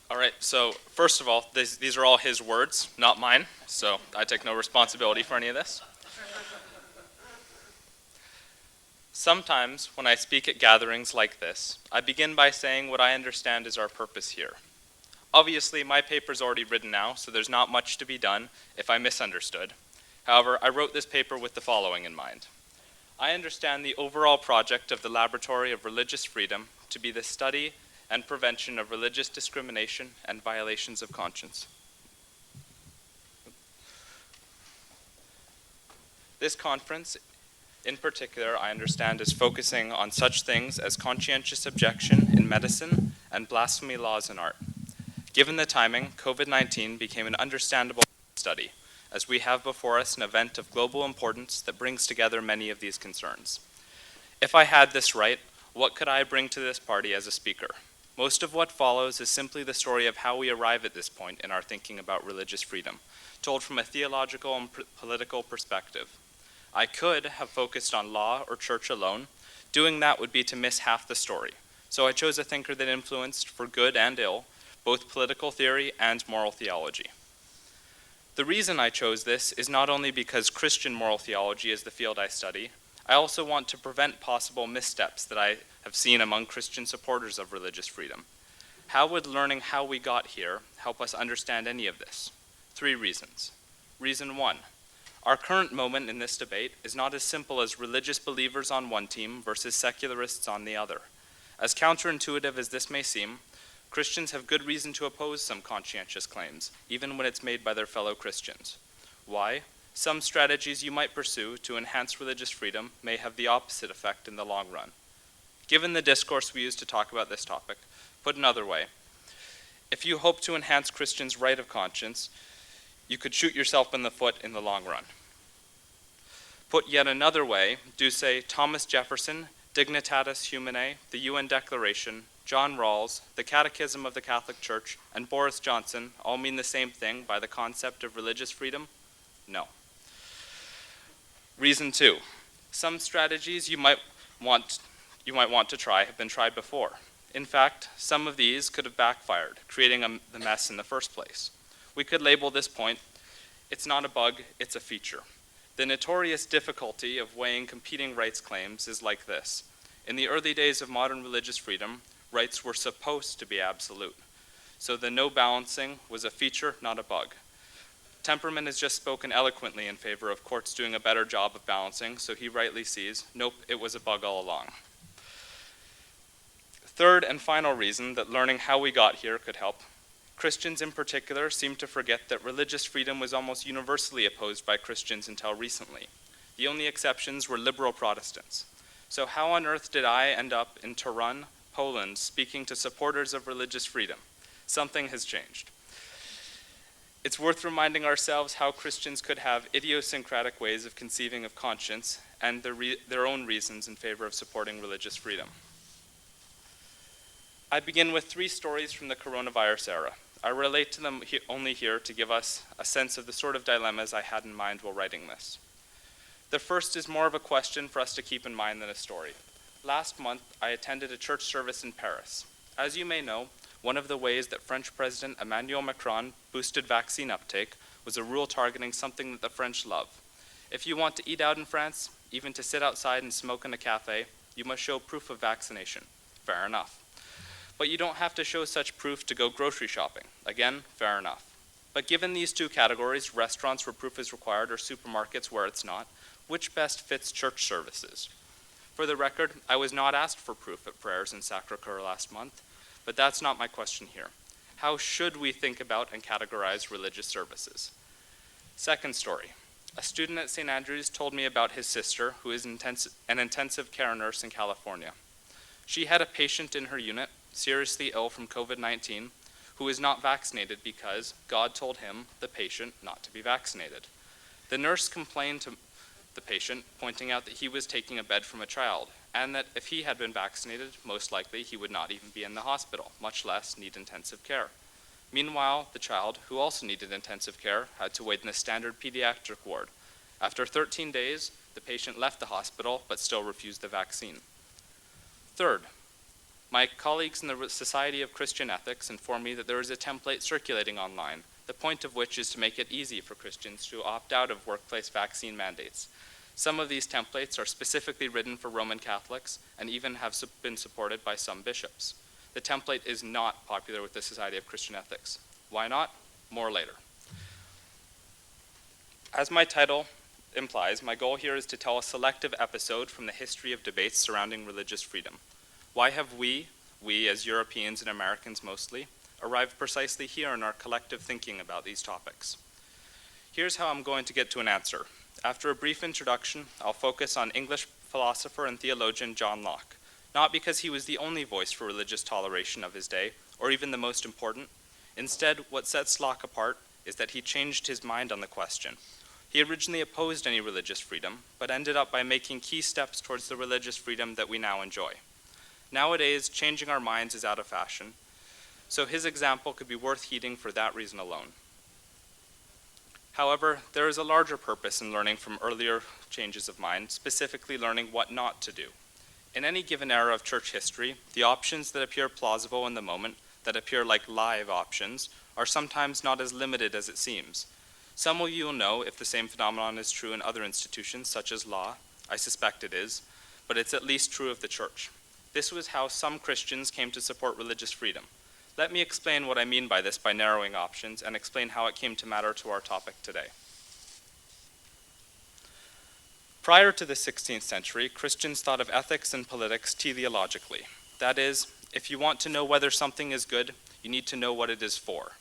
All right, so first of all, these are all his words, not mine, so I take no responsibility for any of this. Sometimes, when I speak at gatherings like this, I begin by saying what I understand is our purpose here. Obviously, my paper's already written now, so there's not much to be done if I misunderstood. However, I wrote this paper with the following in mind. I understand the overall project of the Laboratory of Religious Freedom to be the study and prevention of religious discrimination and violations of conscience. This conference, in particular, I understand is focusing on such things as conscientious objection in medicine and blasphemy laws in art. Given the timing, COVID-19 became an understandable study, as we have before us an event of global importance that brings together many of these concerns. If I had this right, what could I bring to this party as a speaker? Most of what follows is simply the story of how we arrive at this point in our thinking about religious freedom, told from a theological and political perspective. I could have focused on law or church alone. Doing that would be to miss half the story. So I chose a thinker that influenced, for good and ill, both political theory and moral theology. The reason I chose this is not only because Christian moral theology is the field I study, I also want to prevent possible missteps that I have seen among Christian supporters of religious freedom. How would learning how we got here help us understand any of this? 3 reasons. Reason 1, our current moment in this debate is not as simple as religious believers on one team versus secularists on the other. As counterintuitive as this may seem, Christians have good reason to oppose some conscientious claims, even when it's made by their fellow Christians. Why? Some strategies you might pursue to enhance religious freedom may have the opposite effect in the long run. Given the discourse we use to talk about this topic, put another way, if you hope to enhance Christians' right of conscience, you could shoot yourself in the foot in the long run. Put yet another way, do say Thomas Jefferson, Dignitatis Humanae, the UN Declaration, John Rawls, the Catechism of the Catholic Church, and Boris Johnson all mean the same thing by the concept of religious freedom? No. Reason 2, some strategies you might want to try have been tried before. In fact, some of these could have backfired, creating the mess in the first place. We could label this point, it's not a bug, it's a feature. The notorious difficulty of weighing competing rights claims is like this. In the early days of modern religious freedom, rights were supposed to be absolute. So the no balancing was a feature, not a bug. Temperman has just spoken eloquently in favor of courts doing a better job of balancing, so he rightly sees, nope, it was a bug all along. Third and final reason that learning how we got here could help. Christians in particular seem to forget that religious freedom was almost universally opposed by Christians until recently. The only exceptions were liberal Protestants. So how on earth did I end up in Toruń, Poland, speaking to supporters of religious freedom? Something has changed. It's worth reminding ourselves how Christians could have idiosyncratic ways of conceiving of conscience and their own reasons in favor of supporting religious freedom. I begin with 3 stories from the coronavirus era. I relate to them only here to give us a sense of the sort of dilemmas I had in mind while writing this. The first is more of a question for us to keep in mind than a story. Last month, I attended a church service in Paris. As you may know, one of the ways that French President Emmanuel Macron boosted vaccine uptake was a rule targeting something that the French love. If you want to eat out in France, even to sit outside and smoke in a cafe, you must show proof of vaccination. Fair enough. But you don't have to show such proof to go grocery shopping. Again, fair enough. But given these 2 categories, restaurants where proof is required or supermarkets where it's not, which best fits church services? For the record, I was not asked for proof at prayers in Sacré-Cœur last month, but that's not my question here. How should we think about and categorize religious services? Second story. A student at St. Andrews told me about his sister, who is an intensive care nurse in California. She had a patient in her unit, seriously ill from COVID-19, who is not vaccinated because God told him, the patient, not to be vaccinated. The nurse complained to the patient, pointing out that he was taking a bed from a child, and that if he had been vaccinated, most likely he would not even be in the hospital, much less need intensive care. Meanwhile, the child, who also needed intensive care, had to wait in the standard pediatric ward. After 13 days, the patient left the hospital, but still refused the vaccine. Third, My colleagues in the Society of Christian Ethics inform me that there is a template circulating online, the point of which is to make it easy for Christians to opt out of workplace vaccine mandates. Some of these templates are specifically written for Roman Catholics and even have been supported by some bishops. The template is not popular with the Society of Christian Ethics. Why not? More later. As my title implies, my goal here is to tell a selective episode from the history of debates surrounding religious freedom. Why have we as Europeans and Americans mostly, arrived precisely here in our collective thinking about these topics? Here's how I'm going to get to an answer. After a brief introduction, I'll focus on English philosopher and theologian John Locke, not because he was the only voice for religious toleration of his day, or even the most important. Instead, what sets Locke apart is that he changed his mind on the question. He originally opposed any religious freedom, but ended up by making key steps towards the religious freedom that we now enjoy. Nowadays, changing our minds is out of fashion, so his example could be worth heeding for that reason alone. However, there is a larger purpose in learning from earlier changes of mind, specifically learning what not to do. In any given era of church history, the options that appear plausible in the moment, that appear like live options, are sometimes not as limited as it seems. Some of you will know if the same phenomenon is true in other institutions, such as law. I suspect it is, but it's at least true of the church. This was how some Christians came to support religious freedom. Let me explain what I mean by this by narrowing options and explain how it came to matter to our topic today. Prior to the 16th century, Christians thought of ethics and politics teleologically. That is, if you want to know whether something is good, you need to know what it is for.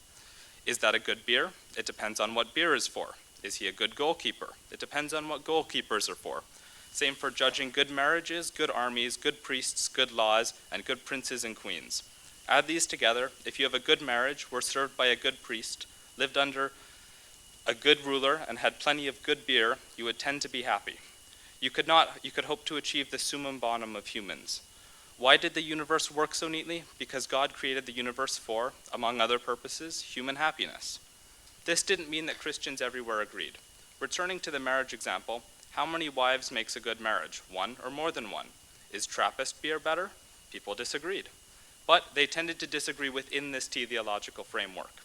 Is that a good beer? It depends on what beer is for. Is he a good goalkeeper? It depends on what goalkeepers are for. Same for judging good marriages, good armies, good priests, good laws, and good princes and queens. Add these together, if you have a good marriage, were served by a good priest, lived under a good ruler, and had plenty of good beer, you would tend to be happy. You could hope to achieve the summum bonum of humans. Why did the universe work so neatly? Because God created the universe for, among other purposes, human happiness. This didn't mean that Christians everywhere agreed. Returning to the marriage example, how many wives makes a good marriage? One or more than one? Is Trappist beer better? People disagreed. But they tended to disagree within this teleological framework.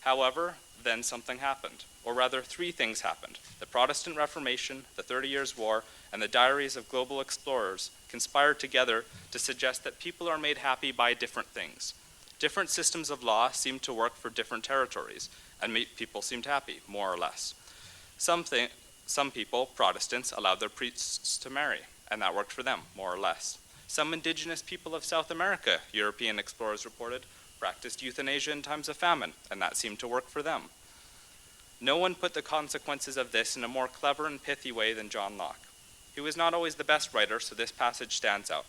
However, then something happened, or rather 3 things happened. The Protestant Reformation, the 30 Years' War, and the diaries of global explorers conspired together to suggest that people are made happy by different things. Different systems of law seem to work for different territories, and people seemed happy, more or less. Some people, Protestants, allowed their priests to marry, and that worked for them, more or less. Some indigenous people of South America, European explorers reported, practiced euthanasia in times of famine, and that seemed to work for them. No one put the consequences of this in a more clever and pithy way than John Locke. He was not always the best writer, so this passage stands out.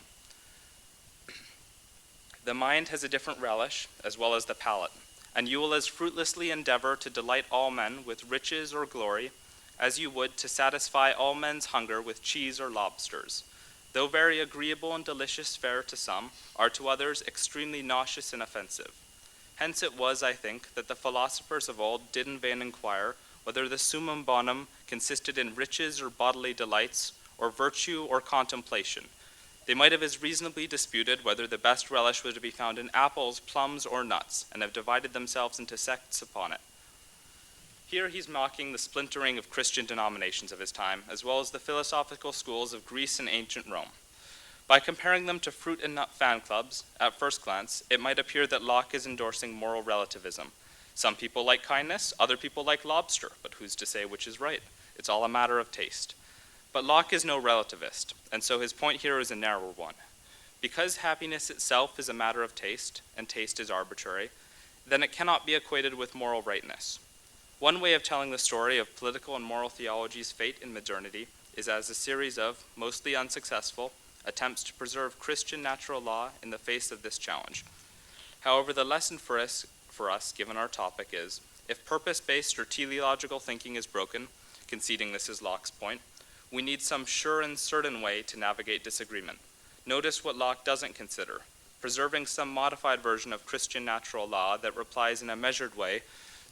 The mind has a different relish, as well as the palate, and you will as fruitlessly endeavor to delight all men with riches or glory, as you would to satisfy all men's hunger with cheese or lobsters. Though very agreeable and delicious fare to some, are to others extremely nauseous and offensive. Hence it was, I think, that the philosophers of old did in vain inquire whether the summum bonum consisted in riches or bodily delights, or virtue or contemplation. They might have as reasonably disputed whether the best relish was to be found in apples, plums, or nuts, and have divided themselves into sects upon it. Here he's mocking the splintering of Christian denominations of his time, as well as the philosophical schools of Greece and ancient Rome. By comparing them to fruit and nut fan clubs, at first glance, it might appear that Locke is endorsing moral relativism. Some people like kindness, other people like lobster, but who's to say which is right? It's all a matter of taste. But Locke is no relativist, and so his point here is a narrower one. Because happiness itself is a matter of taste, and taste is arbitrary, then it cannot be equated with moral rightness. One way of telling the story of political and moral theology's fate in modernity is as a series of, mostly unsuccessful, attempts to preserve Christian natural law in the face of this challenge. However, the lesson for us, given our topic, is, if purpose-based or teleological thinking is broken, conceding this is Locke's point, we need some sure and certain way to navigate disagreement. Notice what Locke doesn't consider, preserving some modified version of Christian natural law that replies in a measured way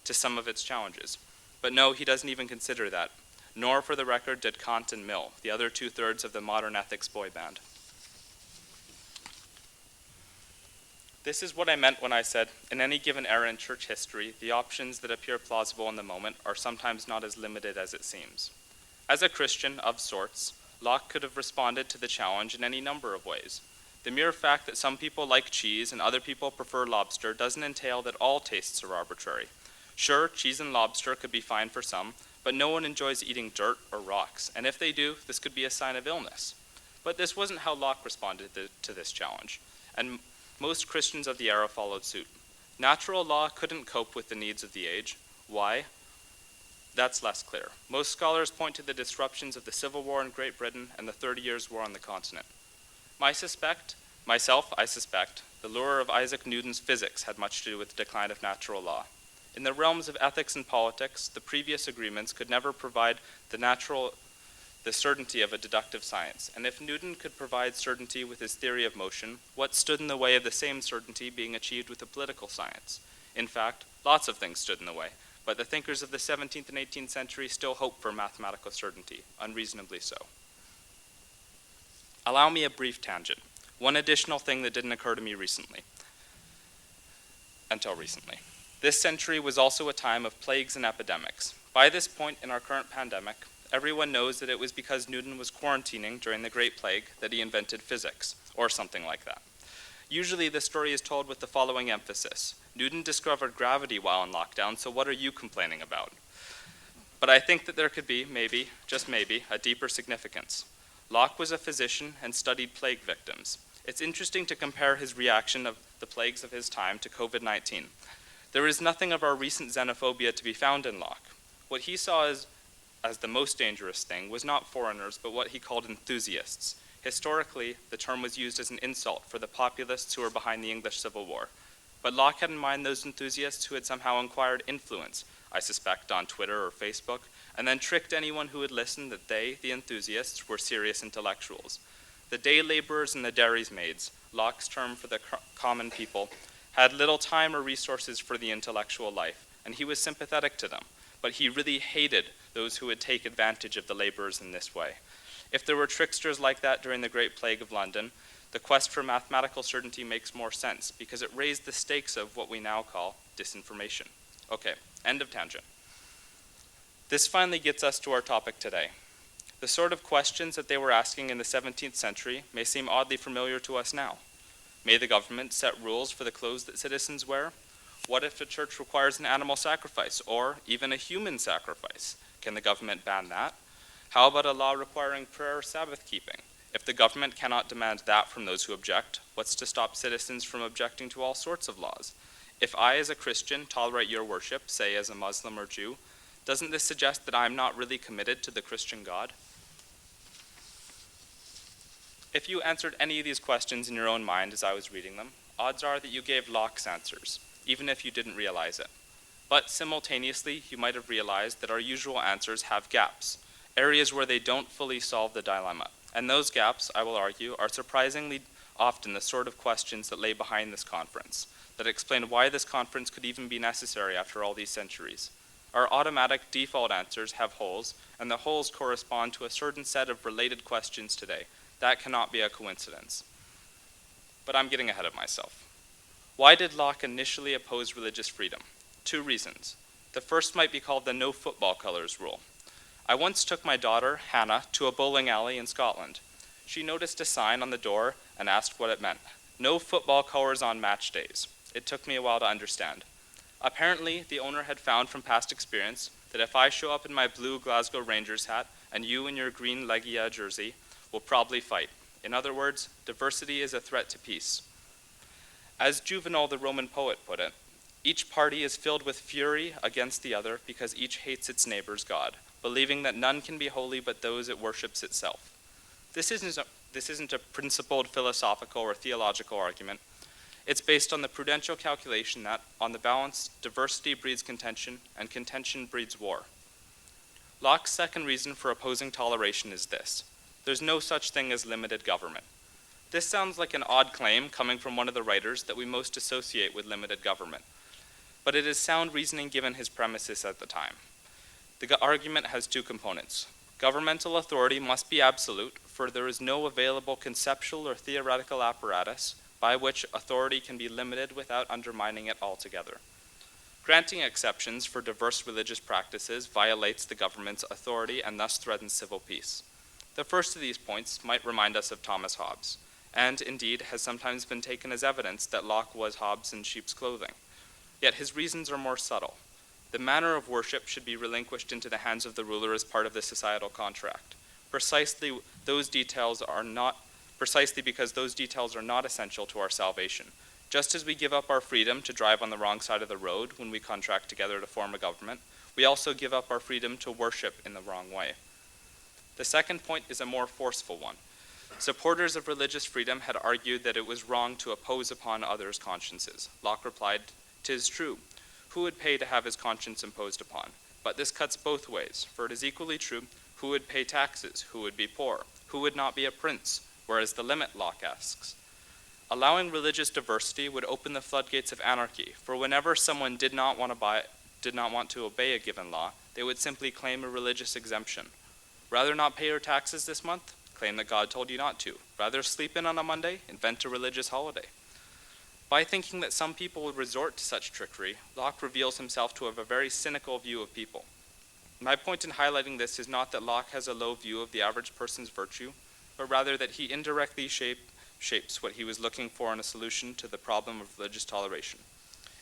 to some of its challenges. But no, he doesn't even consider that, nor, for the record, did Kant and Mill, the other 2/3 of the modern ethics boy band. This is what I meant when I said, in any given era in church history, the options that appear plausible in the moment are sometimes not as limited as it seems. As a Christian of sorts, Locke could have responded to the challenge in any number of ways. The mere fact that some people like cheese and other people prefer lobster doesn't entail that all tastes are arbitrary. Sure, cheese and lobster could be fine for some, but no one enjoys eating dirt or rocks, and if they do, this could be a sign of illness. But this wasn't how Locke responded to this challenge, and most Christians of the era followed suit. Natural law couldn't cope with the needs of the age. Why? That's less clear. Most scholars point to the disruptions of the Civil War in Great Britain and the 30 Years' War on the continent. I suspect, the lure of Isaac Newton's physics had much to do with the decline of natural law. In the realms of ethics and politics, the previous agreements could never provide the certainty of a deductive science, and if Newton could provide certainty with his theory of motion, what stood in the way of the same certainty being achieved with a political science? In fact, lots of things stood in the way, but the thinkers of the 17th and 18th century still hoped for mathematical certainty, unreasonably so. Allow me a brief tangent. One additional thing that didn't occur to me until recently. This century was also a time of plagues and epidemics. By this point in our current pandemic, everyone knows that it was because Newton was quarantining during the Great Plague that he invented physics, or something like that. Usually the story is told with the following emphasis. Newton discovered gravity while in lockdown, so what are you complaining about? But I think that there could be, maybe, just maybe, a deeper significance. Locke was a physician and studied plague victims. It's interesting to compare his reaction of the plagues of his time to COVID-19. There is nothing of our recent xenophobia to be found in Locke. What he saw as the most dangerous thing was not foreigners, but what he called enthusiasts. Historically, the term was used as an insult for the populists who were behind the English Civil War. But Locke had in mind those enthusiasts who had somehow acquired influence, I suspect on Twitter or Facebook, and then tricked anyone who would listen that they, the enthusiasts, were serious intellectuals. The day laborers and the dairies maids, Locke's term for the common people, had little time or resources for the intellectual life, and he was sympathetic to them. But he really hated those who would take advantage of the laborers in this way. If there were tricksters like that during the Great Plague of London, the quest for mathematical certainty makes more sense because it raised the stakes of what we now call disinformation. Okay, end of tangent. This finally gets us to our topic today. The sort of questions that they were asking in the 17th century may seem oddly familiar to us now. May the government set rules for the clothes that citizens wear? What if the church requires an animal sacrifice, or even a human sacrifice? Can the government ban that? How about a law requiring prayer or Sabbath keeping? If the government cannot demand that from those who object, what's to stop citizens from objecting to all sorts of laws? If I, as a Christian, tolerate your worship, say as a Muslim or Jew, doesn't this suggest that I'm not really committed to the Christian God? If you answered any of these questions in your own mind as I was reading them, odds are that you gave Locke's answers, even if you didn't realize it. But simultaneously, you might have realized that our usual answers have gaps, areas where they don't fully solve the dilemma. And those gaps, I will argue, are surprisingly often the sort of questions that lay behind this conference, that explain why this conference could even be necessary after all these centuries. Our automatic default answers have holes, and the holes correspond to a certain set of related questions today. That cannot be a coincidence. But I'm getting ahead of myself. Why did Locke initially oppose religious freedom? 2 reasons. The first might be called the no football colors rule. I once took my daughter, Hannah, to a bowling alley in Scotland. She noticed a sign on the door and asked what it meant. No football colors on match days. It took me a while to understand. Apparently, the owner had found from past experience that if I show up in my blue Glasgow Rangers hat and you in your green Legia jersey, we'll probably fight. In other words, diversity is a threat to peace. As Juvenal, the Roman poet, put it, each party is filled with fury against the other because each hates its neighbor's God, believing that none can be holy but those it worships itself. This isn't a principled philosophical or theological argument. It's based on the prudential calculation that, on the balance, diversity breeds contention, and contention breeds war. Locke's second reason for opposing toleration is this. There's no such thing as limited government. This sounds like an odd claim coming from one of the writers that we most associate with limited government, but it is sound reasoning given his premises at the time. The argument has 2 components. Governmental authority must be absolute, for there is no available conceptual or theoretical apparatus by which authority can be limited without undermining it altogether. Granting exceptions for diverse religious practices violates the government's authority and thus threatens civil peace. The first of these points might remind us of Thomas Hobbes, and indeed has sometimes been taken as evidence that Locke was Hobbes in sheep's clothing. Yet his reasons are more subtle. The manner of worship should be relinquished into the hands of the ruler as part of the societal contract, precisely because those details are not essential to our salvation. Just as we give up our freedom to drive on the wrong side of the road when we contract together to form a government, we also give up our freedom to worship in the wrong way. The second point is a more forceful one. Supporters of religious freedom had argued that it was wrong to oppose upon others' consciences. Locke replied, "'Tis true. Who would pay to have his conscience imposed upon? But this cuts both ways, for it is equally true, who would pay taxes, who would be poor, who would not be a prince? Where is the limit?" Locke asks. Allowing religious diversity would open the floodgates of anarchy, for whenever someone did not want to obey a given law, they would simply claim a religious exemption. Rather not pay your taxes this month? Claim that God told you not to. Rather sleep in on a Monday? Invent a religious holiday. By thinking that some people would resort to such trickery, Locke reveals himself to have a very cynical view of people. My point in highlighting this is not that Locke has a low view of the average person's virtue, but rather that he indirectly shapes what he was looking for in a solution to the problem of religious toleration.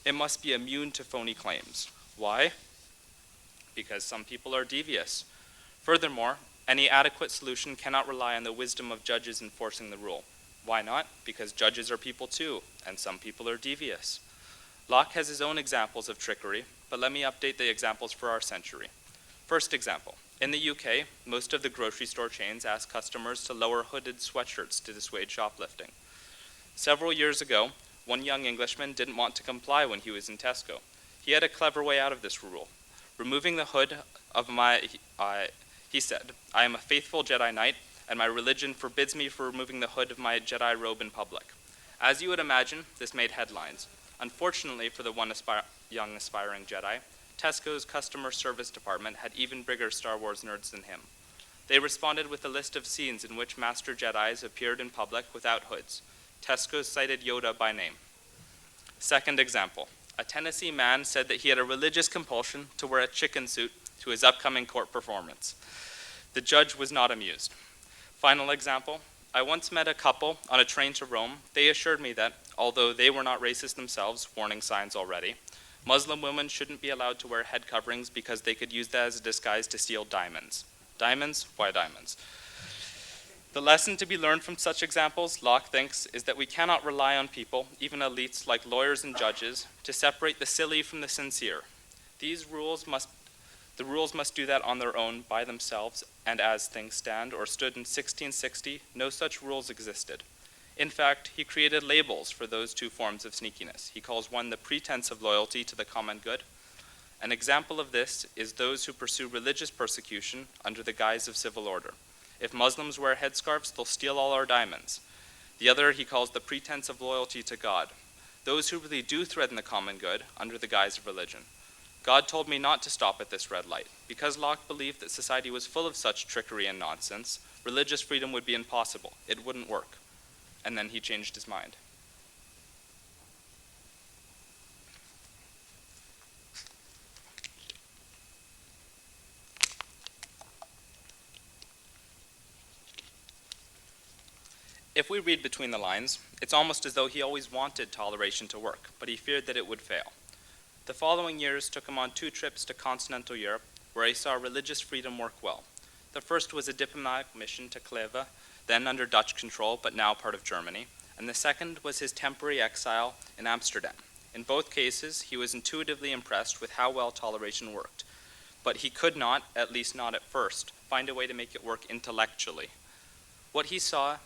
It must be immune to phony claims. Why? Because some people are devious. Furthermore, any adequate solution cannot rely on the wisdom of judges enforcing the rule. Why not? Because judges are people too, and some people are devious. Locke has his own examples of trickery, but let me update the examples for our century. First example. In the UK, most of the grocery store chains ask customers to lower hooded sweatshirts to dissuade shoplifting. Several years ago, one young Englishman didn't want to comply when he was in Tesco. He had a clever way out of this rule. Removing the hood of he said, "I am a faithful Jedi Knight, and my religion forbids me from removing the hood of my Jedi robe in public." As you would imagine, this made headlines. Unfortunately for the one young aspiring Jedi, Tesco's customer service department had even bigger Star Wars nerds than him. They responded with a list of scenes in which Master Jedis appeared in public without hoods. Tesco cited Yoda by name. Second example. A Tennessee man said that he had a religious compulsion to wear a chicken suit to his upcoming court performance. The judge was not amused. Final example. I once met a couple on a train to Rome. They assured me that, although they were not racist themselves, warning signs already, Muslim women shouldn't be allowed to wear head coverings because they could use that as a disguise to steal diamonds. Diamonds? Why diamonds? The lesson to be learned from such examples, Locke thinks, is that we cannot rely on people, even elites like lawyers and judges, to separate the silly from the sincere. The rules must do that on their own, by themselves, and as things stand, or stood in 1660, no such rules existed. In fact, he created labels for those two forms of sneakiness. He calls one the pretense of loyalty to the common good. An example of this is those who pursue religious persecution under the guise of civil order. If Muslims wear headscarves, they'll steal all our diamonds. The other he calls the pretense of loyalty to God. Those who really do threaten the common good under the guise of religion. God told me not to stop at this red light. Because Locke believed that society was full of such trickery and nonsense, religious freedom would be impossible. It wouldn't work. And then he changed his mind. If we read between the lines, it's almost as though he always wanted toleration to work, but he feared that it would fail. The following years took him on 2 trips to continental Europe, where he saw religious freedom work well. The first was a diplomatic mission to Kleve, then under Dutch control, but now part of Germany, and the second was his temporary exile in Amsterdam. In both cases, he was intuitively impressed with how well toleration worked, but he could not, at least not at first, find a way to make it work intellectually. What he saw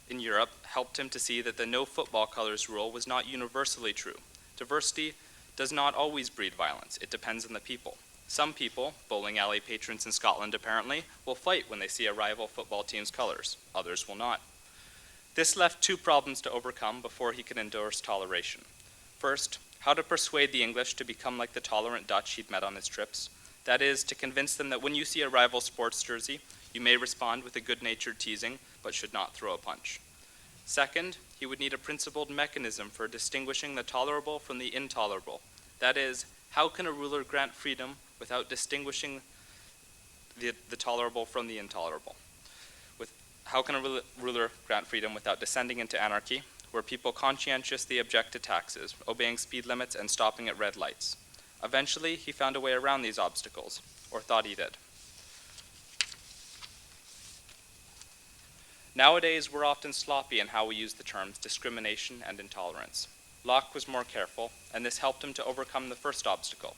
in Europe helped him to see that the no football colors rule was not universally true. Diversity does not always breed violence. It depends on the people. Some people, bowling alley patrons in Scotland apparently, will fight when they see a rival football team's colors. Others will not. This left 2 problems to overcome before he could endorse toleration. First, how to persuade the English to become like the tolerant Dutch he'd met on his trips. That is, to convince them that when you see a rival sports jersey, you may respond with a good-natured teasing, but should not throw a punch. Second, he would need a principled mechanism for distinguishing the tolerable from the intolerable. That is, how can a ruler grant freedom without distinguishing the tolerable from the intolerable? How can a ruler grant freedom without descending into anarchy, where people conscientiously object to taxes, obeying speed limits, and stopping at red lights? Eventually, he found a way around these obstacles, or thought he did. Nowadays, we're often sloppy in how we use the terms discrimination and intolerance. Locke was more careful, and this helped him to overcome the first obstacle.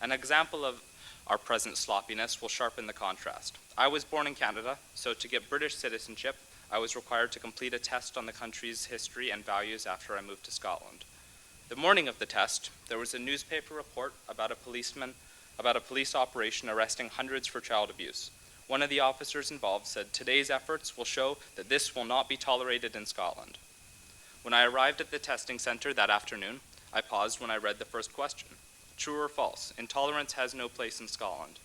An example of our present sloppiness will sharpen the contrast. I was born in Canada, so to get British citizenship, I was required to complete a test on the country's history and values after I moved to Scotland. The morning of the test, there was a newspaper report about a police operation arresting hundreds for child abuse. One of the officers involved said, "Today's efforts will show that this will not be tolerated in Scotland." When I arrived at the testing center that afternoon, I paused when I read the first question. True or false? Intolerance has no place in Scotland.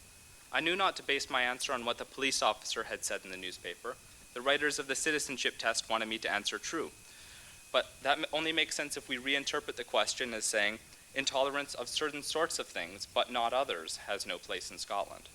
I knew not to base my answer on what the police officer had said in the newspaper. The writers of the citizenship test wanted me to answer true. But that only makes sense if we reinterpret the question as saying, intolerance of certain sorts of things, but not others, has no place in Scotland.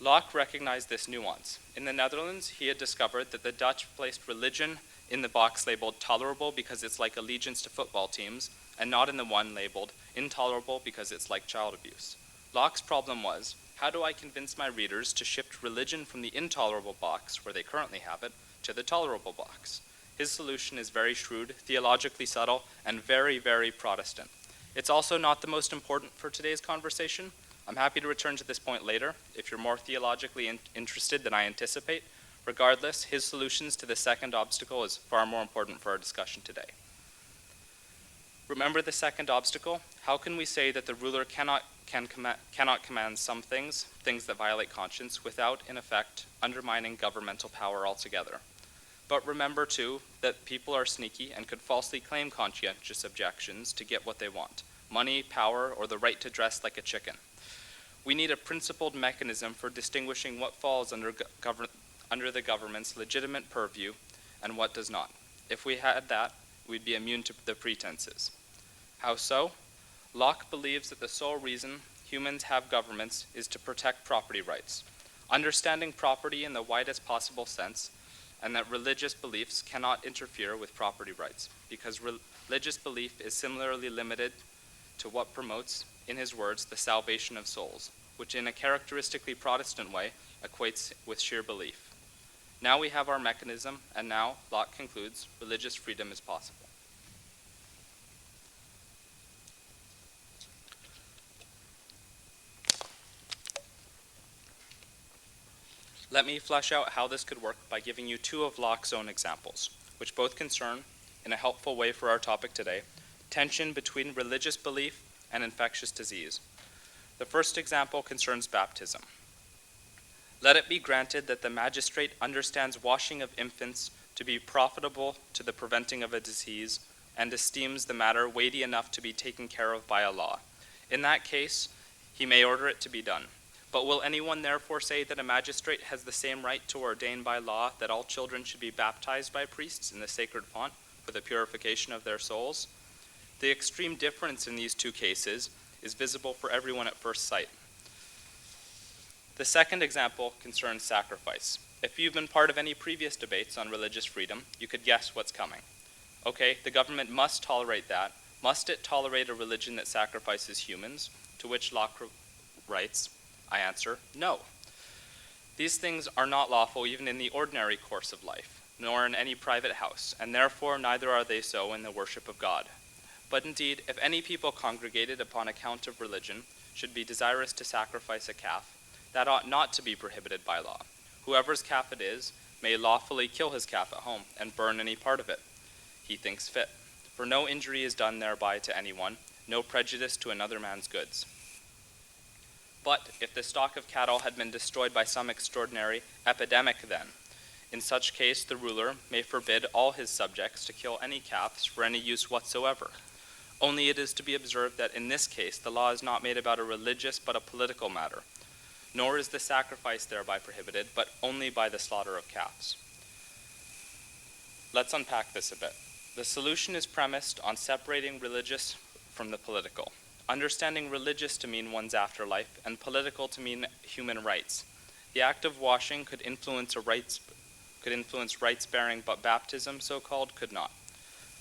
Locke recognized this nuance. In the Netherlands, he had discovered that the Dutch placed religion in the box labeled tolerable because it's like allegiance to football teams, and not in the one labeled intolerable because it's like child abuse. Locke's problem was, how do I convince my readers to shift religion from the intolerable box, where they currently have it, to the tolerable box? His solution is very shrewd, theologically subtle, and very, very Protestant. It's also not the most important for today's conversation. I'm happy to return to this point later, if you're more theologically interested than I anticipate. Regardless, his solutions to the second obstacle is far more important for our discussion today. Remember the second obstacle? How can we say that the ruler cannot command some things that violate conscience, without, in effect, undermining governmental power altogether? But remember, too, that people are sneaky and could falsely claim conscientious objections to get what they want: money, power, or the right to dress like a chicken. We need a principled mechanism for distinguishing what falls under the government's legitimate purview and what does not. If we had that, we'd be immune to the pretenses. How so? Locke believes that the sole reason humans have governments is to protect property rights. Understanding property in the widest possible sense, and that religious beliefs cannot interfere with property rights, because religious belief is similarly limited to what promotes, in his words, the salvation of souls, which in a characteristically Protestant way equates with sheer belief. Now we have our mechanism, and now, Locke concludes, religious freedom is possible. Let me flesh out how this could work by giving you two of Locke's own examples, which both concern, in a helpful way for our topic today, tension between religious belief and infectious disease. The first example concerns baptism. Let it be granted that the magistrate understands washing of infants to be profitable to the preventing of a disease, and esteems the matter weighty enough to be taken care of by a law. In that case, he may order it to be done. But will anyone therefore say that a magistrate has the same right to ordain by law that all children should be baptized by priests in the sacred font for the purification of their souls? The extreme difference in these two cases is visible for everyone at first sight. The second example concerns sacrifice. If you've been part of any previous debates on religious freedom, you could guess what's coming. Okay, the government must tolerate that. Must it tolerate a religion that sacrifices humans? To which Locke writes, I answer, no. These things are not lawful even in the ordinary course of life, nor in any private house, and therefore neither are they so in the worship of God. But indeed, if any people congregated upon account of religion should be desirous to sacrifice a calf, that ought not to be prohibited by law. Whoever's calf it is may lawfully kill his calf at home and burn any part of it he thinks fit, for no injury is done thereby to anyone, no prejudice to another man's goods. But if the stock of cattle had been destroyed by some extraordinary epidemic then, in such case the ruler may forbid all his subjects to kill any calves for any use whatsoever. Only it is to be observed that in this case the law is not made about a religious but a political matter, nor is the sacrifice thereby prohibited, but only by the slaughter of calves. Let's unpack this a bit. The solution is premised on separating religious from the political, understanding religious to mean one's afterlife and political to mean human rights. The act of washing could influence rights-bearing, but baptism, so-called, could not.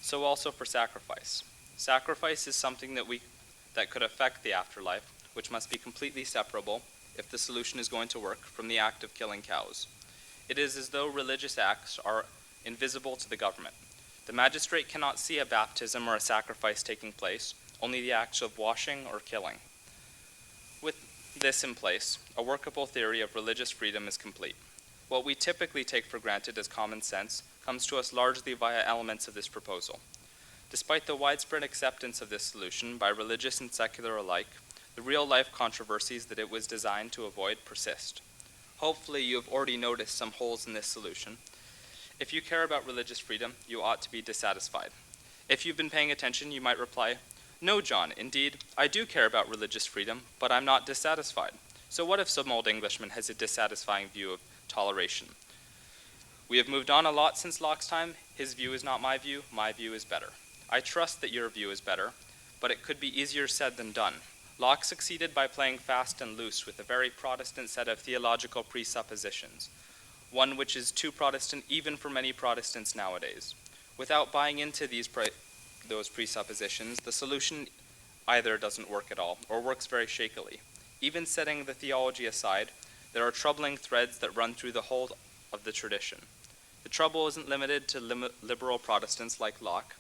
So also for sacrifice. Sacrifice is something that could affect the afterlife, which must be completely separable, if the solution is going to work, from the act of killing cows. It is as though religious acts are invisible to the government. The magistrate cannot see a baptism or a sacrifice taking place, only the acts of washing or killing. With this in place, a workable theory of religious freedom is complete. What we typically take for granted as common sense comes to us largely via elements of this proposal. Despite the widespread acceptance of this solution by religious and secular alike, the real-life controversies that it was designed to avoid persist. Hopefully you have already noticed some holes in this solution. If you care about religious freedom, you ought to be dissatisfied. If you've been paying attention, you might reply, "No, John, indeed, I do care about religious freedom, but I'm not dissatisfied." So what if some old Englishman has a dissatisfying view of toleration? We have moved on a lot since Locke's time. His view is not my view is better. I trust that your view is better, but it could be easier said than done. Locke succeeded by playing fast and loose with a very Protestant set of theological presuppositions, one which is too Protestant even for many Protestants nowadays. Without buying into those presuppositions, the solution either doesn't work at all or works very shakily. Even setting the theology aside, there are troubling threads that run through the whole of the tradition. The trouble isn't limited to liberal Protestants like Locke.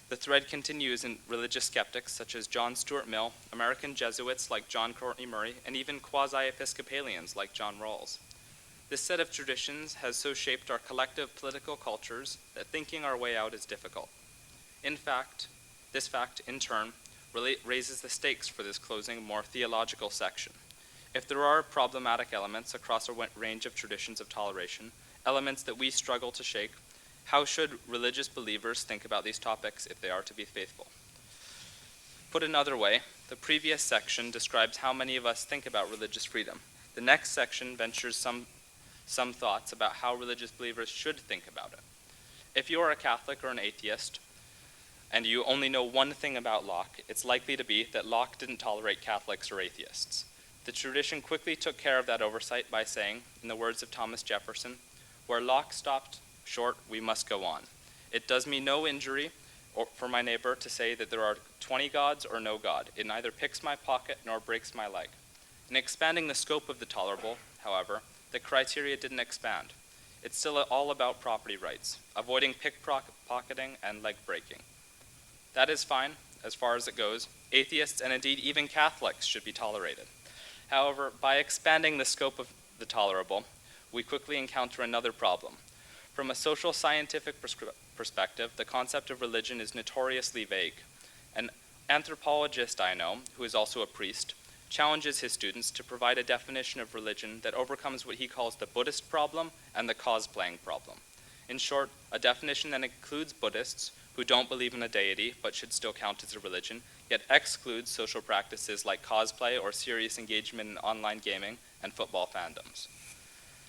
The thread continues in religious skeptics such as John Stuart Mill, American Jesuits like John Courtney Murray, and even quasi-Episcopalians like John Rawls. This set of traditions has so shaped our collective political cultures that thinking our way out is difficult. In fact, this fact, in turn, raises the stakes for this closing, more theological section. If there are problematic elements across a range of traditions of toleration, elements that we struggle to shake, how should religious believers think about these topics if they are to be faithful? Put another way, the previous section describes how many of us think about religious freedom. The next section ventures some thoughts about how religious believers should think about it. If you are a Catholic or an atheist, and you only know one thing about Locke, it's likely to be that Locke didn't tolerate Catholics or atheists. The tradition quickly took care of that oversight by saying, in the words of Thomas Jefferson, "Where Locke stopped short, we must go on. It does me no injury for my neighbor to say that there are 20 gods or no God. It neither picks my pocket nor breaks my leg." In expanding the scope of the tolerable, however, the criteria didn't expand. It's still all about property rights, avoiding pickpocketing and leg breaking. That is fine, as far as it goes. Atheists and indeed even Catholics should be tolerated. However, by expanding the scope of the tolerable, we quickly encounter another problem. From a social scientific perspective, the concept of religion is notoriously vague. An anthropologist I know, who is also a priest, challenges his students to provide a definition of religion that overcomes what he calls the Buddhist problem and the cosplaying problem. In short, a definition that includes Buddhists who don't believe in a deity but should still count as a religion, yet excludes social practices like cosplay or serious engagement in online gaming and football fandoms.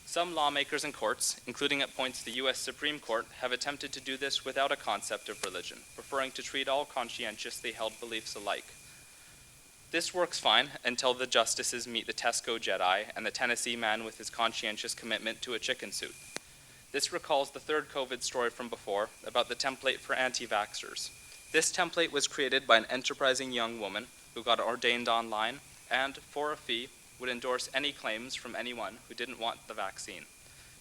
Some lawmakers and courts, including at points the U.S. Supreme Court, have attempted to do this without a concept of religion, preferring to treat all conscientiously held beliefs alike. This works fine until the justices meet the Tesco Jedi and the Tennessee man with his conscientious commitment to a chicken suit. This recalls the third COVID story from before about the template for anti-vaxxers. This template was created by an enterprising young woman who got ordained online and, for a fee, would endorse any claims from anyone who didn't want the vaccine.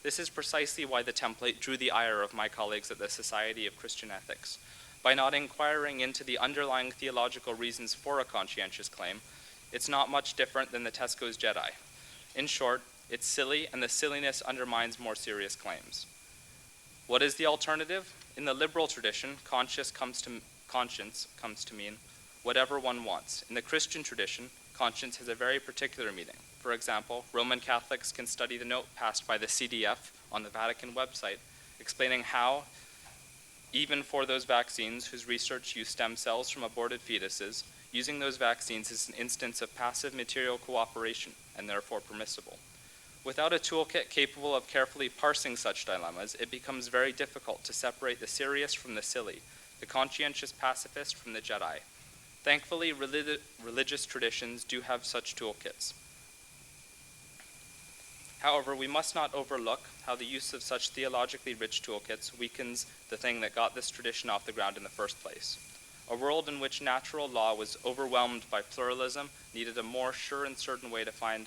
This is precisely why the template drew the ire of my colleagues at the Society of Christian Ethics. By not inquiring into the underlying theological reasons for a conscientious claim, it's not much different than the Tesco's Jedi. In short, it's silly, and the silliness undermines more serious claims. What is the alternative? In the liberal tradition, conscience comes to mean whatever one wants. In the Christian tradition, conscience has a very particular meaning. For example, Roman Catholics can study the note passed by the CDF on the Vatican website, explaining how, even for those vaccines whose research used stem cells from aborted fetuses, using those vaccines is an instance of passive material cooperation and therefore permissible. Without a toolkit capable of carefully parsing such dilemmas, it becomes very difficult to separate the serious from the silly, the conscientious pacifist from the Jedi. Thankfully, religious traditions do have such toolkits. However, we must not overlook how the use of such theologically rich toolkits weakens the thing that got this tradition off the ground in the first place. A world in which natural law was overwhelmed by pluralism needed a more sure and certain way to find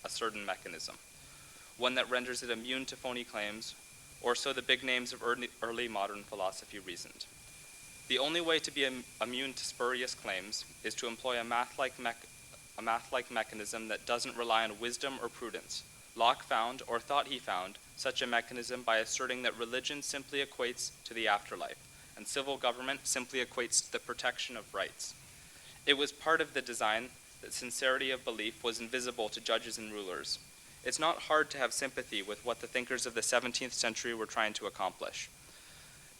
a certain mechanism, one that renders it immune to phony claims, or so the big names of early modern philosophy reasoned. The only way to be immune to spurious claims is to employ a math-like mechanism that doesn't rely on wisdom or prudence. Locke found, or thought he found, such a mechanism by asserting that religion simply equates to the afterlife, and civil government simply equates to the protection of rights. It was part of the design that sincerity of belief was invisible to judges and rulers. It's not hard to have sympathy with what the thinkers of the 17th century were trying to accomplish.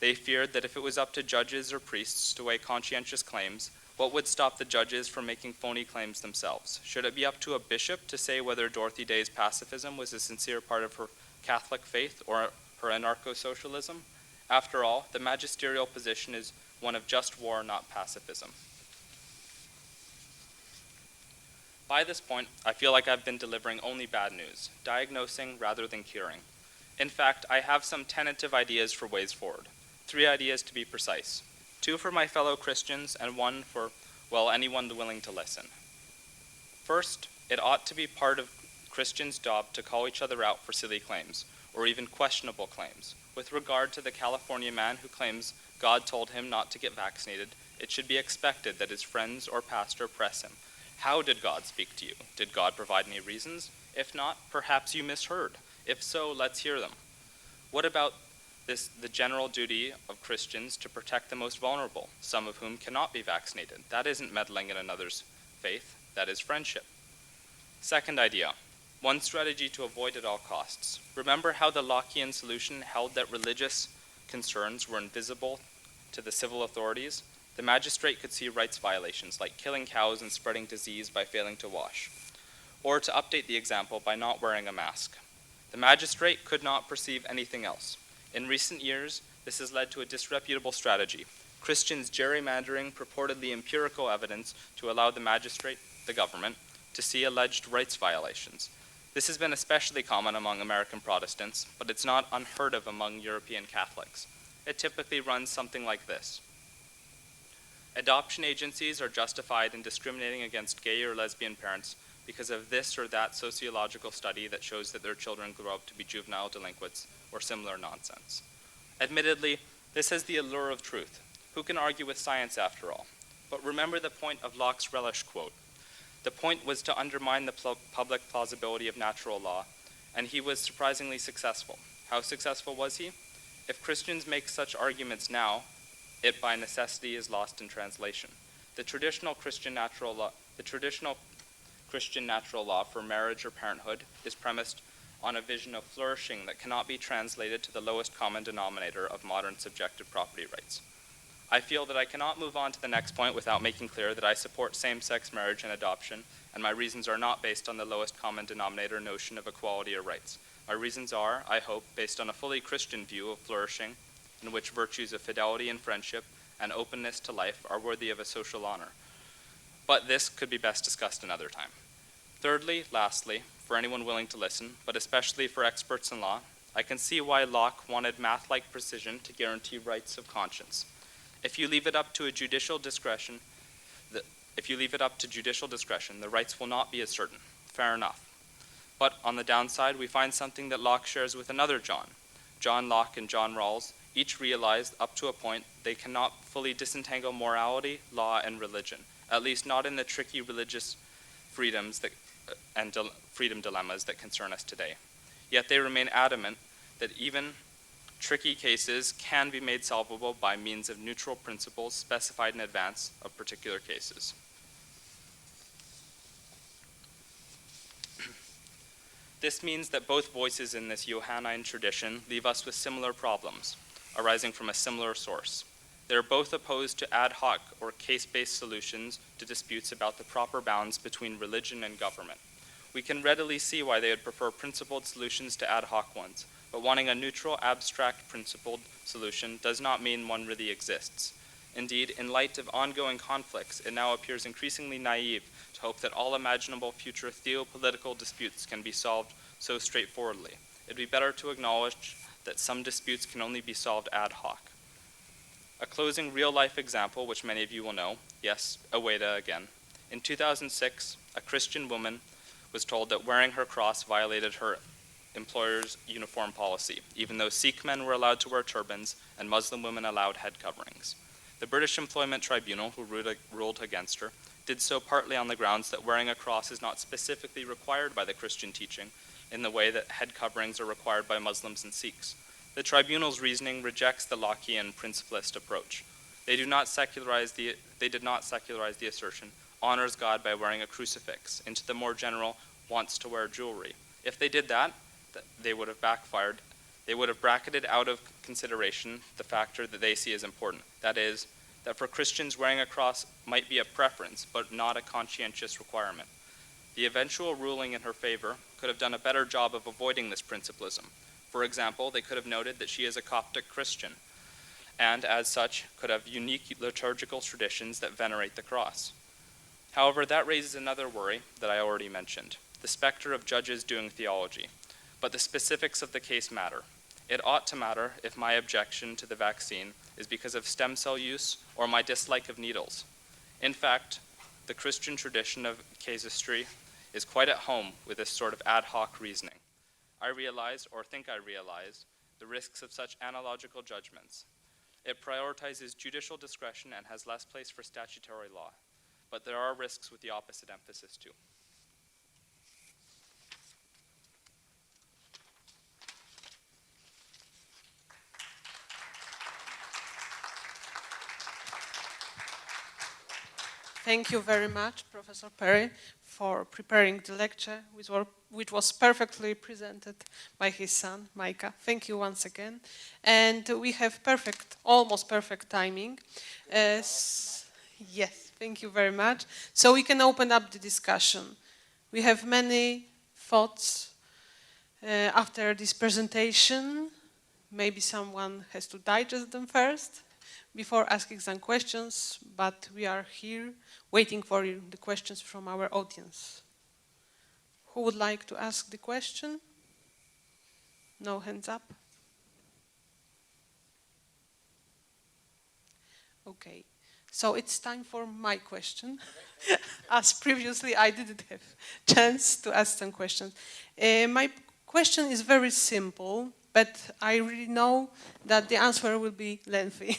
They feared that if it was up to judges or priests to weigh conscientious claims, what would stop the judges from making phony claims themselves? Should it be up to a bishop to say whether Dorothy Day's pacifism was a sincere part of her Catholic faith or her anarcho-socialism? After all, the magisterial position is one of just war, not pacifism. By this point, I feel like I've been delivering only bad news, diagnosing rather than curing. In fact, I have some tentative ideas for ways forward. 3 ideas to be precise. 2 for my fellow Christians and 1 for, well, anyone willing to listen. First, it ought to be part of Christians' job to call each other out for silly claims, or even questionable claims. With regard to the California man who claims God told him not to get vaccinated, it should be expected that his friends or pastor press him. How did God speak to you? Did God provide any reasons? If not, perhaps you misheard. If so, let's hear them. What about the general duty of Christians to protect the most vulnerable, some of whom cannot be vaccinated? That isn't meddling in another's faith, that is friendship. Second idea, one strategy to avoid at all costs. Remember how the Lockean solution held that religious concerns were invisible to the civil authorities? The magistrate could see rights violations like killing cows and spreading disease by failing to wash, or to update the example by not wearing a mask. The magistrate could not perceive anything else. In recent years, this has led to a disreputable strategy. Christians gerrymandering purportedly empirical evidence to allow the magistrate, the government, to see alleged rights violations. This has been especially common among American Protestants, but it's not unheard of among European Catholics. It typically runs something like this. Adoption agencies are justified in discriminating against gay or lesbian parents because of this or that sociological study that shows that their children grow up to be juvenile delinquents or similar nonsense. Admittedly, this has the allure of truth. Who can argue with science after all? But remember the point of Locke's relish quote. The point was to undermine the public plausibility of natural law, and he was surprisingly successful. How successful was he? If Christians make such arguments now, it by necessity is lost in translation. The traditional Christian natural law for marriage or parenthood is premised on a vision of flourishing that cannot be translated to the lowest common denominator of modern subjective property rights. I feel that I cannot move on to the next point without making clear that I support same-sex marriage and adoption, and my reasons are not based on the lowest common denominator notion of equality or rights. My reasons are, I hope, based on a fully Christian view of flourishing, in which virtues of fidelity and friendship and openness to life are worthy of a social honor. But this could be best discussed another time. Thirdly, lastly, for anyone willing to listen, but especially for experts in law, I can see why Locke wanted math-like precision to guarantee rights of conscience. If you leave it up to judicial discretion, the rights will not be as certain. Fair enough. But on the downside, we find something that Locke shares with another John. John Locke and John Rawls each realized up to a point they cannot fully disentangle morality, law, and religion, at least not in the tricky religious freedoms and freedom dilemmas that concern us today. Yet they remain adamant that even tricky cases can be made solvable by means of neutral principles specified in advance of particular cases. This means that both voices in this Johannine tradition leave us with similar problems, arising from a similar source. They are both opposed to ad hoc or case-based solutions to disputes about the proper balance between religion and government. We can readily see why they would prefer principled solutions to ad hoc ones, but wanting a neutral, abstract, principled solution does not mean one really exists. Indeed, in light of ongoing conflicts, it now appears increasingly naive to hope that all imaginable future theopolitical disputes can be solved so straightforwardly. It'd be better to acknowledge that some disputes can only be solved ad hoc. A closing real-life example, which many of you will know, yes, Aweda again. In 2006, a Christian woman was told that wearing her cross violated her employer's uniform policy, even though Sikh men were allowed to wear turbans and Muslim women allowed head coverings. The British Employment Tribunal, who ruled against her, did so partly on the grounds that wearing a cross is not specifically required by the Christian teaching in the way that head coverings are required by Muslims and Sikhs. The tribunal's reasoning rejects the Lockean principlist approach. They did not secularize the assertion, honors God by wearing a crucifix, into the more general, wants to wear jewelry. If they did that, they would have backfired. They would have bracketed out of consideration the factor that they see as important. That is, that for Christians, wearing a cross might be a preference, but not a conscientious requirement. The eventual ruling in her favor could have done a better job of avoiding this principlism. For example, they could have noted that she is a Coptic Christian, and as such, could have unique liturgical traditions that venerate the cross. However, that raises another worry that I already mentioned, the specter of judges doing theology. But the specifics of the case matter. It ought to matter if my objection to the vaccine is because of stem cell use or my dislike of needles. In fact, the Christian tradition of casuistry is quite at home with this sort of ad hoc reasoning. I realized, or think I realized, the risks of such analogical judgments. It prioritizes judicial discretion and has less place for statutory law. But there are risks with the opposite emphasis too. Thank you very much, Professor Perry, for preparing the lecture, which was perfectly presented by his son, Micah. Thank you once again. And we have almost perfect timing. Yes, thank you very much. So we can open up the discussion. We have many thoughts after this presentation. Maybe someone has to digest them first before asking some questions, but we are here waiting for the questions from our audience. Who would like to ask the question? No hands up? Okay, so it's time for my question. As previously I didn't have chance to ask some questions. My question is very simple, but I really know that the answer will be lengthy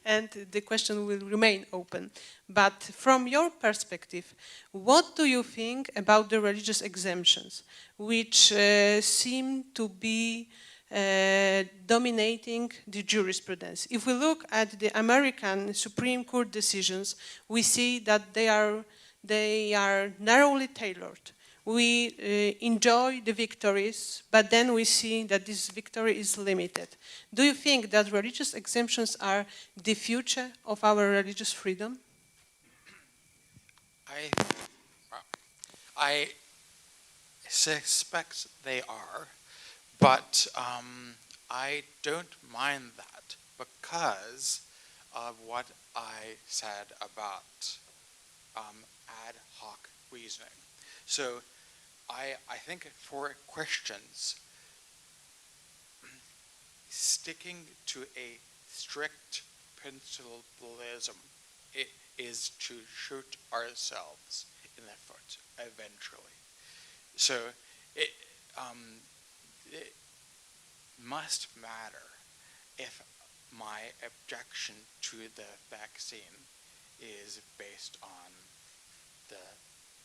and the question will remain open. But from your perspective, what do you think about the religious exemptions, which seem to be dominating the jurisprudence? If we look at the American Supreme Court decisions, we see that they are narrowly tailored. We enjoy the victories, but then we see that this victory is limited. Do you think that religious exemptions are the future of our religious freedom? I suspect they are, but I don't mind that because of what I said about ad hoc reasoning. So I think for Christians, sticking to a strict principlism is to shoot ourselves in the foot eventually. So it must matter if my objection to the vaccine is based on the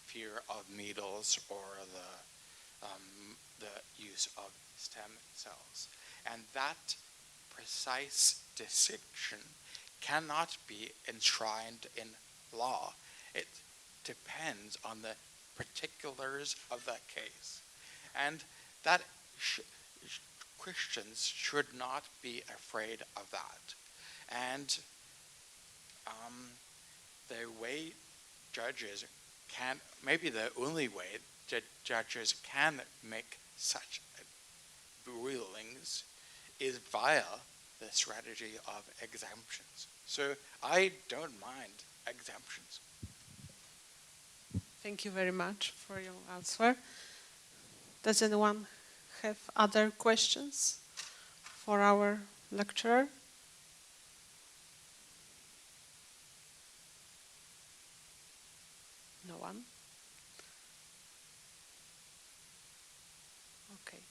fear of needles or the use of stem cells. And that precise distinction cannot be enshrined in law. It depends on the particulars of that case. And that Christians should not be afraid of that. And the way judges maybe the only way that judges can make such rulings is via the strategy of exemptions. So I don't mind exemptions. Thank you very much for your answer. Does anyone have other questions for our lecturer? No one? Okay.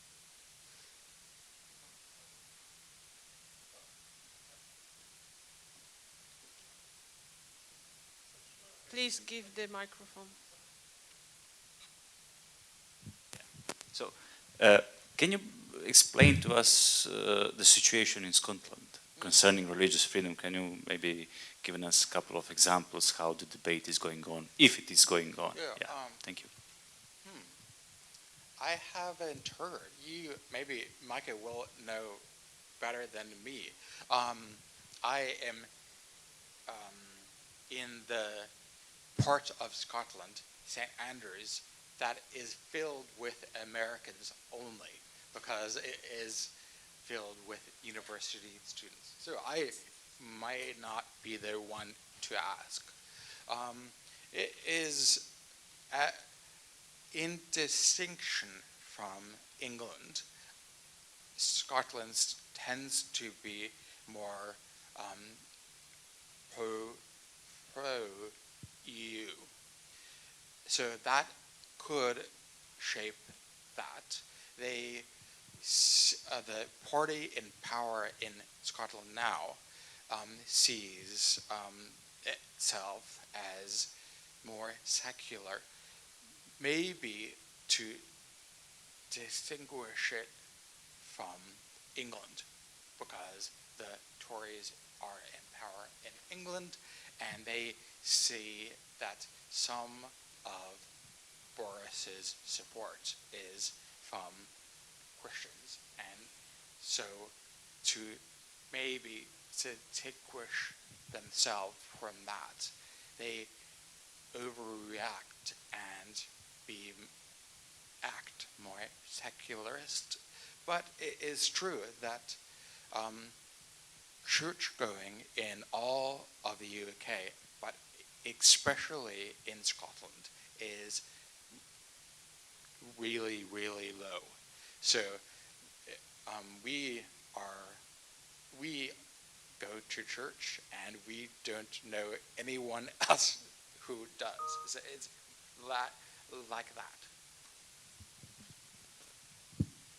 Please give the microphone. So, can you explain to us the situation in Scotland concerning religious freedom? Can you maybe give us a couple of examples how the debate is going on, if it is going on? Yeah, Thank you. I haven't heard. You maybe Micah will know better than me. I am in the part of Scotland, St. Andrews, that is filled with Americans only, because it is filled with university students. So I might not be the one to ask. It is in distinction from England. Scotland tends to be more pro-EU. So that could shape that. The party in power in Scotland now sees itself as more secular, maybe to distinguish it from England, because the Tories are in power in England, and they see that some of Boris's support is from Christians, and so to maybe distinguish themselves from that, they overreact and act more secularist. But it is true that church going in all of the UK, but especially in Scotland, is really, really low. So we go to church, and we don't know anyone else who does. So it's like that.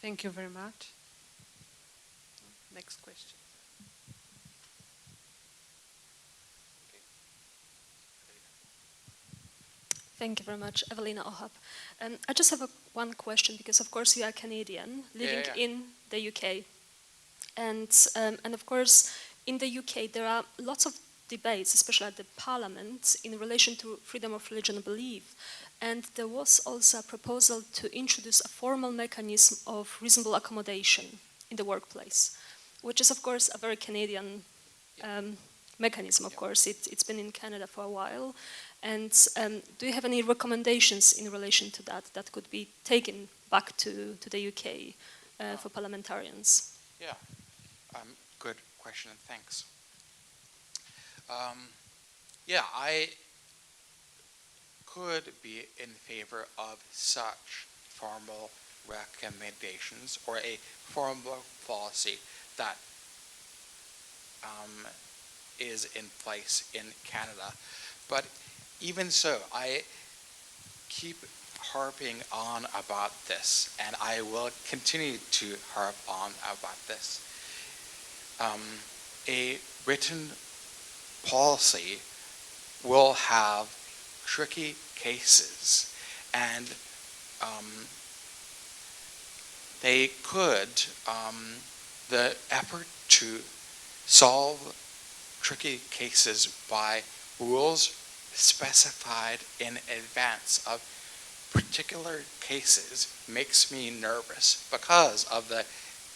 Thank you very much. Next question. Thank you very much, Evelina Ohab. I just have one question, because of course you are Canadian living in the UK, and of course in the UK there are lots of debates, especially at the Parliament, in relation to freedom of religion and belief. And there was also a proposal to introduce a formal mechanism of reasonable accommodation in the workplace, which is of course a very Canadian mechanism, of course. It's been in Canada for a while. And do you have any recommendations in relation to that could be taken back to the UK for parliamentarians? Yeah, good question, thanks. I could be in favor of such formal recommendations, or a formal policy that is in place in Canada. But even so, I keep harping on about this, and I will continue to harp on about this. A written policy will have tricky cases, and they could, the effort to solve tricky cases by rules specified in advance of particular cases makes me nervous, because of the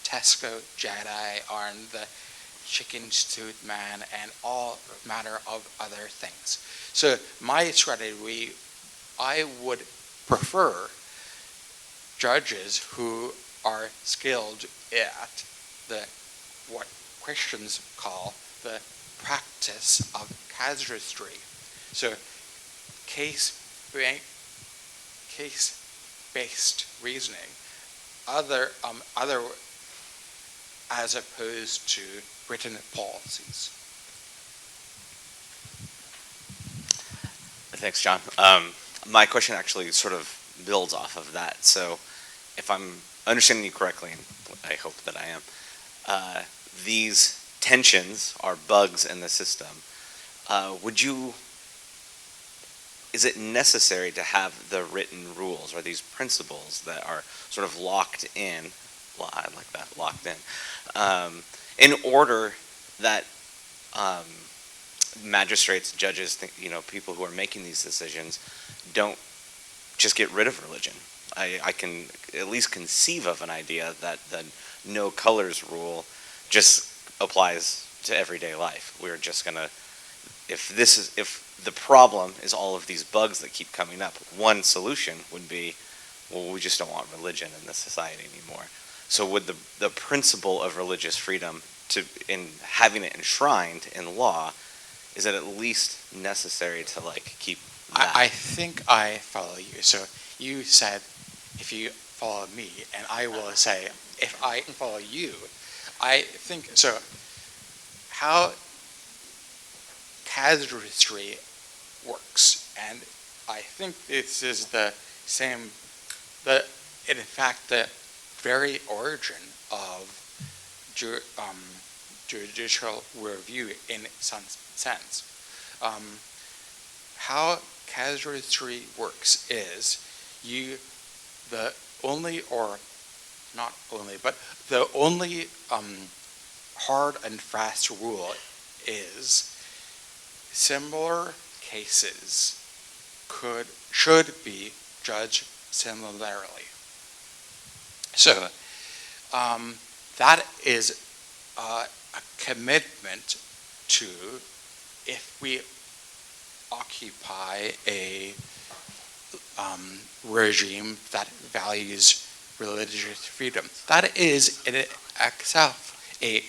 Tesco Jedi and the chicken stewed man and all manner of other things. So my strategy I would prefer judges who are skilled at what Christians call the practice of casuistry. So case-based reasoning, other as opposed to written policies. Thanks, John. My question actually sort of builds off of that. So if I'm understanding you correctly, and I hope that I am, these tensions are bugs in the system. Is it necessary to have the written rules or these principles that are sort of locked in, well, I like that, locked in order that magistrates, judges, people who are making these decisions don't just get rid of religion? I can at least conceive of an idea that the no colors rule just applies to everyday life. We're just gonna, if the problem is all of these bugs that keep coming up, one solution would be, well, we just don't want religion in this society anymore. So would the principle of religious freedom, in having it enshrined in law, is it at least necessary to keep that? I think I follow you. So you said, if you follow me, and I will say, if I follow you, I think, so how casuistry works, and I think this is the same, in fact, the very origin of judicial review in some sense. How casuistry works is the only hard and fast rule is similar cases should be judged similarly. So that is a commitment to, if we occupy a regime that values religious freedom, that is in itself a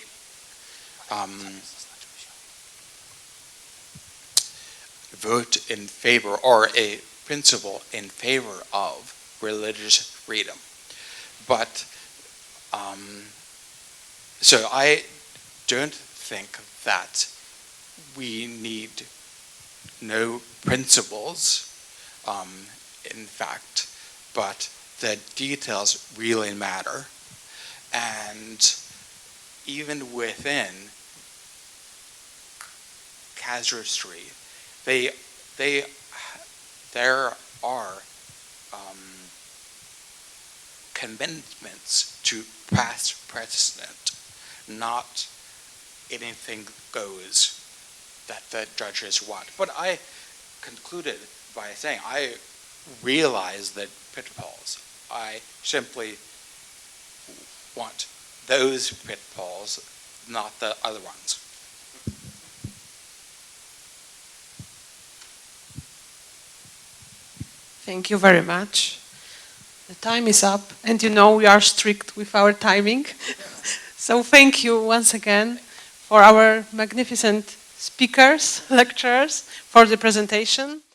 vote in favor, or a principle in favor of religious freedom. But so I don't think that we need no principles, in fact, but the details really matter. And even within casuistry, there are commitments to past precedent, not anything goes that the judges want. But I concluded by saying I realize the pitfalls. I simply want those pitfalls, not the other ones. Thank you very much. The time is up, and we are strict with our timing. So thank you once again for our magnificent speakers, lecturers, for the presentation.